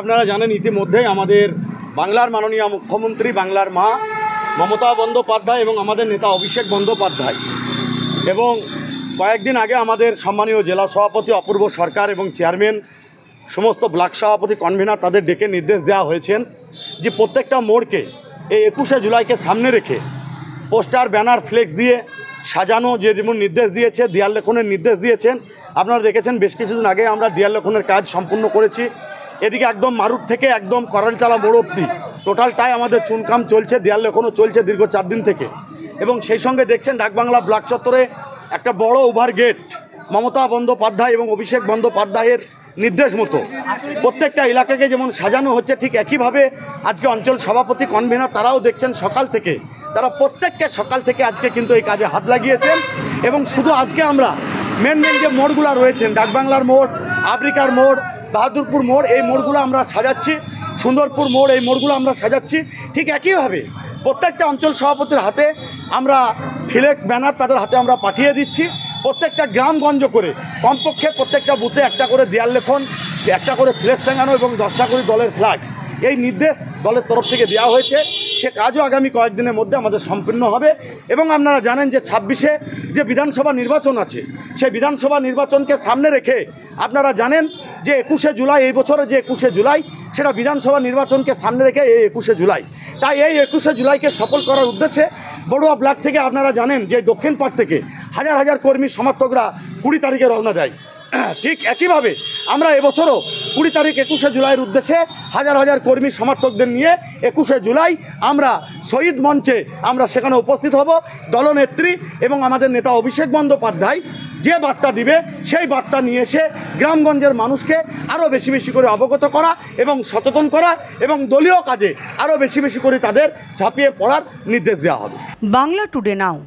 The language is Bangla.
আপনারা জানেন ইতিমধ্যেই আমাদের বাংলার মাননীয় মুখ্যমন্ত্রী বাংলার মা মমতা বন্দ্যোপাধ্যায় এবং আমাদের নেতা অভিষেক বন্দ্যোপাধ্যায় এবং কয়েকদিন আগে আমাদের সম্মানীয় জেলা সভাপতি অপূর্ব সরকার এবং চেয়ারম্যান সমস্ত ব্লক সভাপতি কনভেনার তাদের ডেকে নির্দেশ দেওয়া হয়েছেন যে প্রত্যেকটা মোড়কে এই 21শে জুলাইকে সামনে রেখে পোস্টার ব্যানার ফ্লেক্স দিয়ে সাজানো যে যেমন নির্দেশ দিয়েছে, দেয়াল লেখনের নির্দেশ দিয়েছেন। আপনারা দেখেছেন বেশ কিছুদিন আগে আমরা দেয়াল লেখনের কাজ সম্পূর্ণ করেছি। এদিকে একদম মারুট থেকে একদম করলতলা মোড় অবধি টোটালটাই আমাদের চুনকাম চলছে, দেয়াল লেখনও চলছে দীর্ঘ 4 দিন থেকে। এবং সেই সঙ্গে দেখছেন ডাকবাংলা ব্লক চত্বরে একটা বড় ওভার গেট মমতা বন্দ্যোপাধ্যায় এবং অভিষেক বন্দ্যোপাধ্যায়ের নির্দেশ মতো প্রত্যেকটা এলাকাকে যেমন সাজানো হচ্ছে, ঠিক একইভাবে আজকে অঞ্চল সভাপতি কনভেনার তারাও দেখছেন সকাল থেকে, তারা প্রত্যেককে সকাল থেকে আজকে কিন্তু এই কাজে হাত লাগিয়েছেন। এবং শুধু আজকে আমরা মেন যে মোড়গুলো রয়েছেন, ডাকবাংলার মোড়, আবরিকার মোড়, বাহাদুরপুর মোড়, এই মোড়গুলো আমরা সাজাচ্ছি, সুন্দরপুর মোড়, এই মোড়গুলো আমরা সাজাচ্ছি। ঠিক একইভাবে প্রত্যেকটা অঞ্চল সভাপতির হাতে আমরা ফ্লেক্স ব্যানার তাদের হাতে আমরা পাঠিয়ে দিচ্ছি। প্রত্যেকটা গ্রামগঞ্জ করে কমপক্ষে প্রত্যেকটা বুথে একটা করে দেয়াল লেখন, একটা করে ফ্লেক্স টাঙানো এবং 10টা করে দলের ফ্ল্যাগ, এই নির্দেশ দলের তরফ থেকে দেওয়া হয়েছে। সে কাজও আগামী কয়েকদিনের মধ্যে আমাদের সম্পূর্ণ হবে। এবং আপনারা জানেন যে 26শে যে বিধানসভা নির্বাচন আছে, সেই বিধানসভা নির্বাচনকে সামনে রেখে আপনারা জানেন যে 21শে জুলাই, এই বছরের যে 21শে জুলাই, সেটা বিধানসভা নির্বাচনকে সামনে রেখে এই 21শে জুলাই। তাই এই 21শে জুলাইকে সফল করার উদ্দেশ্যে বড়ুয়া ব্লক থেকে আপনারা জানেন যে দক্ষিণ পাড় থেকে হাজার হাজার কর্মী সমর্থকরা 20 তারিখে রওনা দেয়। ঠিক একইভাবে আমরা এবছরও 20 তারিখ 21শে জুলাইয়ের উদ্দেশ্যে হাজার হাজার কর্মী সমর্থকদের নিয়ে 21শে জুলাই আমরা শহীদ মঞ্চে আমরা সেখানে উপস্থিত হব। দলনেত্রী এবং আমাদের নেতা অভিষেক বন্দ্যোপাধ্যায় যে বার্তা দিবে সেই বার্তা নিয়ে এসে গ্রামগঞ্জের মানুষকে আরও বেশি বেশি করে অবগত করা এবং সচেতন করা এবং দলীয় কাজে আরও বেশি বেশি করে তাদের ঝাঁপিয়ে পড়ার নির্দেশ দেওয়া হবে। বাংলা টুডে নাও।